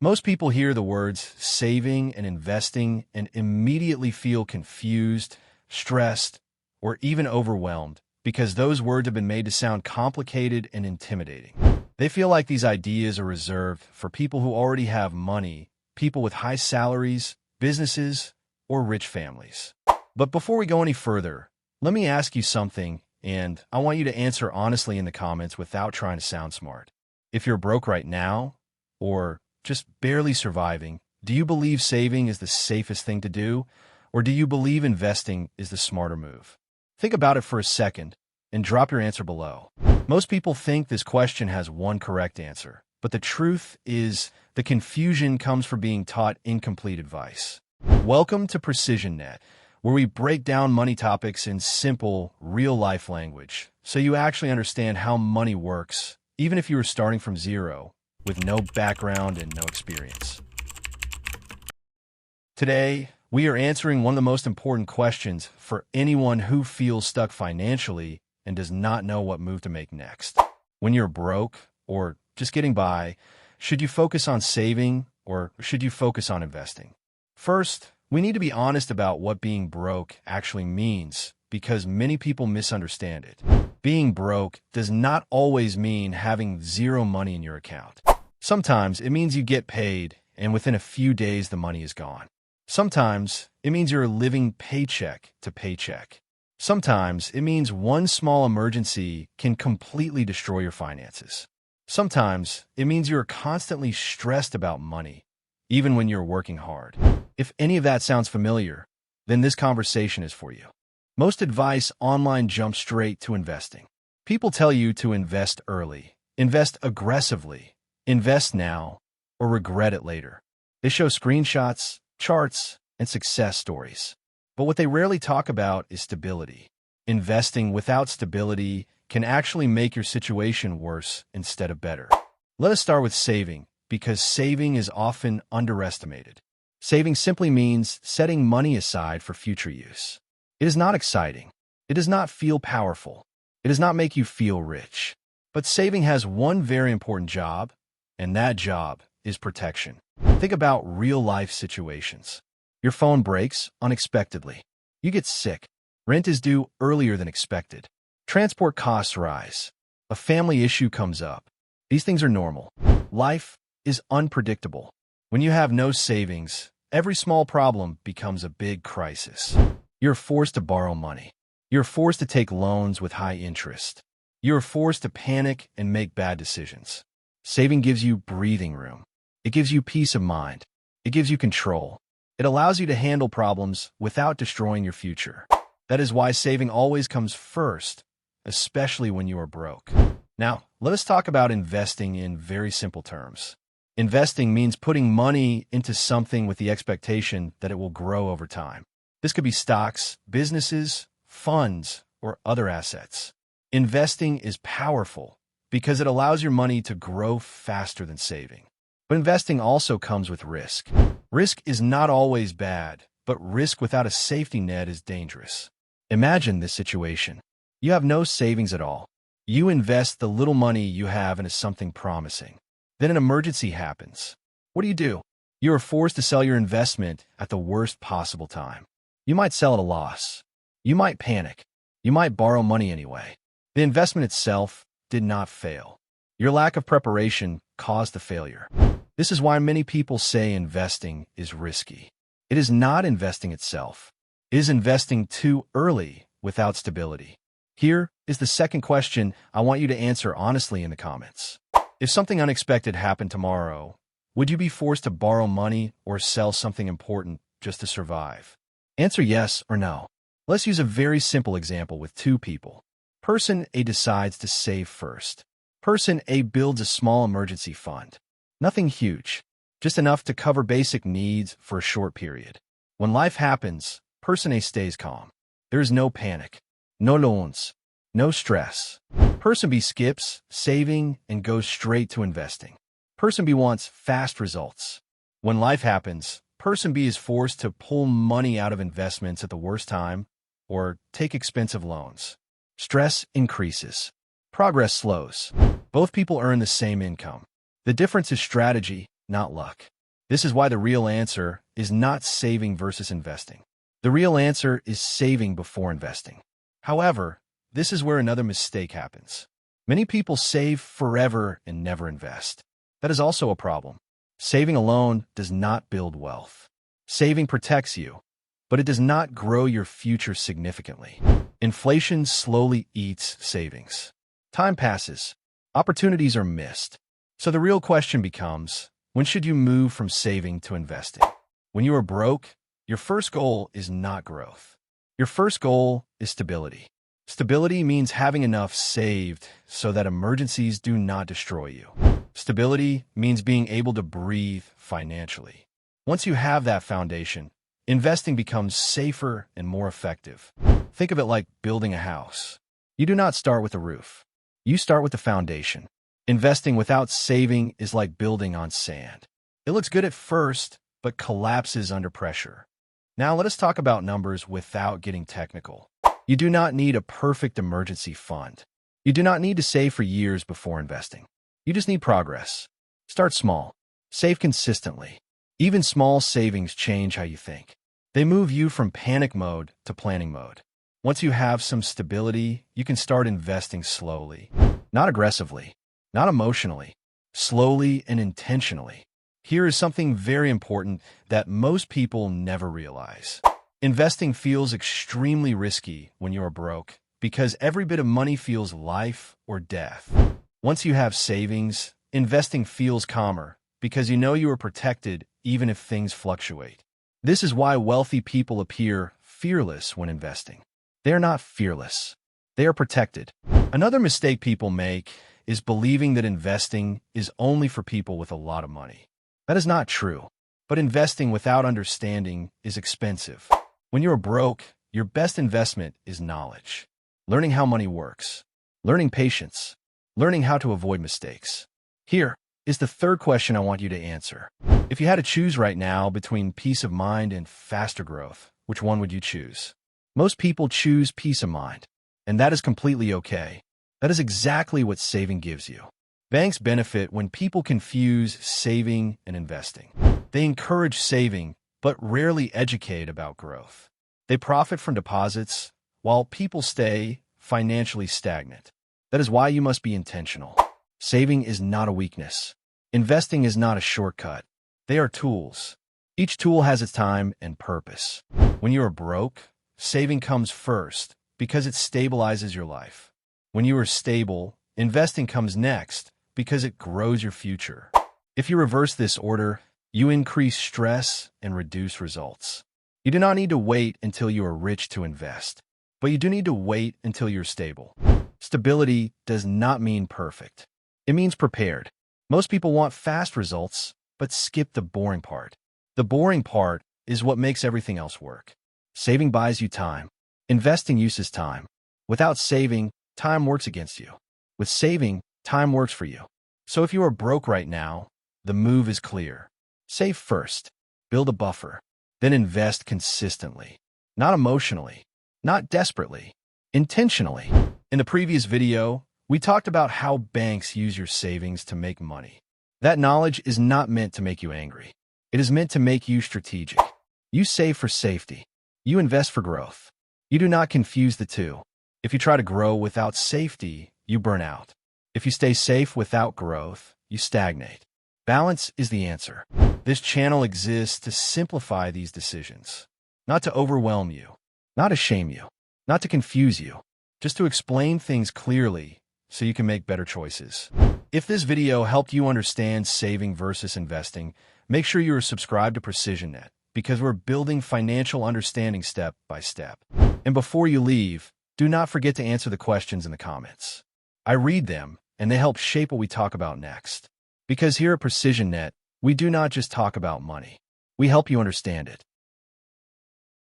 Most people hear the words saving and investing and immediately feel confused, stressed, or even overwhelmed because those words have been made to sound complicated and intimidating. They feel like these ideas are reserved for people who already have money, people with high salaries, businesses, or rich families. But before we go any further, let me ask you something, and I want you to answer honestly in the comments without trying to sound smart. If you're broke right now, or just barely surviving, do you believe saving is the safest thing to do, or do you believe investing is the smarter move? Think about it for a second and drop your answer below. Most people think this question has one correct answer, but the truth is the confusion comes from being taught incomplete advice. Welcome to PrecisionNet, where we break down money topics in simple, real-life language, so you actually understand how money works, even if you are starting from zero, with no background and no experience. Today, we are answering one of the most important questions for anyone who feels stuck financially and does not know what move to make next. When you're broke or just getting by, should you focus on saving or should you focus on investing? First, we need to be honest about what being broke actually means because many people misunderstand it. Being broke does not always mean having zero money in your account. Sometimes it means you get paid and within a few days the money is gone. Sometimes it means you're living paycheck to paycheck. Sometimes it means one small emergency can completely destroy your finances. Sometimes it means you're constantly stressed about money, even when you're working hard. If any of that sounds familiar, then this conversation is for you. Most advice online jumps straight to investing. People tell you to invest early, invest aggressively, invest now, or regret it later. They show screenshots, charts, and success stories. But what they rarely talk about is stability. Investing without stability can actually make your situation worse instead of better. Let us start with saving, because saving is often underestimated. Saving simply means setting money aside for future use. It is not exciting. It does not feel powerful. It does not make you feel rich. But saving has one very important job, and that job is protection. Think about real-life situations. Your phone breaks unexpectedly. You get sick. Rent is due earlier than expected. Transport costs rise. A family issue comes up. These things are normal. Life is unpredictable. When you have no savings, every small problem becomes a big crisis. You're forced to borrow money. You're forced to take loans with high interest. You're forced to panic and make bad decisions. Saving gives you breathing room. It gives you peace of mind. It gives you control. It allows you to handle problems without destroying your future. That is why saving always comes first, especially when you are broke. Now, let us talk about investing in very simple terms. Investing means putting money into something with the expectation that it will grow over time. This could be stocks, businesses, funds, or other assets. Investing is powerful because it allows your money to grow faster than saving. But investing also comes with risk. Risk is not always bad, but risk without a safety net is dangerous. Imagine this situation. You have no savings at all. You invest the little money you have into something promising. Then an emergency happens. What do? You are forced to sell your investment at the worst possible time. You might sell at a loss. You might panic. You might borrow money anyway. The investment itself did not fail. Your lack of preparation caused the failure. This is why many people say investing is risky. It is not investing itself. It is investing too early without stability. Here is the second question I want you to answer honestly in the comments. If something unexpected happened tomorrow, would you be forced to borrow money or sell something important just to survive? Answer yes or no. Let's use a very simple example with two people. Person A decides to save first. Person A builds a small emergency fund. Nothing huge, just enough to cover basic needs for a short period. When life happens, Person A stays calm. There is no panic, no loans, no stress. Person B skips saving and goes straight to investing. Person B wants fast results. When life happens, Person B is forced to pull money out of investments at the worst time or take expensive loans. Stress increases. Progress slows. Both people earn the same income. The difference is strategy, not luck. This is why the real answer is not saving versus investing. The real answer is saving before investing. However, this is where another mistake happens. Many people save forever and never invest. That is also a problem. Saving alone does not build wealth. Saving protects you, but it does not grow your future significantly. Inflation slowly eats savings. Time passes. Opportunities are missed. So the real question becomes, when should you move from saving to investing? When you are broke, your first goal is not growth. Your first goal is stability. Stability means having enough saved so that emergencies do not destroy you. Stability means being able to breathe financially. Once you have that foundation, investing becomes safer and more effective. Think of it like building a house. You do not start with a roof. You start with the foundation. Investing without saving is like building on sand. It looks good at first, but collapses under pressure. Now let us talk about numbers without getting technical. You do not need a perfect emergency fund. You do not need to save for years before investing. You just need progress. Start small. Save consistently. Even small savings change how you think. They move you from panic mode to planning mode. Once you have some stability, you can start investing slowly. Not aggressively. Not emotionally. Slowly and intentionally. Here is something very important that most people never realize. Investing feels extremely risky when you are broke because every bit of money feels life or death. Once you have savings, investing feels calmer because you know you are protected even if things fluctuate. This is why wealthy people appear fearless when investing. They are not fearless. They are protected. Another mistake people make is believing that investing is only for people with a lot of money. That is not true. But investing without understanding is expensive. When you're broke, your best investment is knowledge. Learning how money works. Learning patience. Learning how to avoid mistakes. Here is the third question I want you to answer. If you had to choose right now between peace of mind and faster growth, which one would you choose? Most people choose peace of mind, and that is completely okay. That is exactly what saving gives you. Banks benefit when people confuse saving and investing. They encourage saving, but rarely educate about growth. They profit from deposits, while people stay financially stagnant. That is why you must be intentional. Saving is not a weakness. Investing is not a shortcut. They are tools. Each tool has its time and purpose. When you are broke, saving comes first because it stabilizes your life. When you are stable, investing comes next because it grows your future. If you reverse this order, you increase stress and reduce results. You do not need to wait until you are rich to invest, but you do need to wait until you're stable. Stability does not mean perfect. It means prepared. Most people want fast results, but skip the boring part. The boring part is what makes everything else work. Saving buys you time. Investing uses time. Without saving, time works against you. With saving, time works for you. So if you are broke right now, the move is clear. Save first. Build a buffer. Then invest consistently. Not emotionally. Not desperately. Intentionally. In the previous video, we talked about how banks use your savings to make money. That knowledge is not meant to make you angry. It is meant to make you strategic. You save for safety. You invest for growth. You do not confuse the two. If you try to grow without safety, you burn out. If you stay safe without growth, you stagnate. Balance is the answer. This channel exists to simplify these decisions, not to overwhelm you, not to shame you, not to confuse you, just to explain things clearly so you can make better choices. If this video helped you understand saving versus investing, make sure you are subscribed to PrecisionNet because we're building financial understanding step by step. And before you leave, do not forget to answer the questions in the comments. I read them, and they help shape what we talk about next. Because here at PrecisionNet, we do not just talk about money. We help you understand it.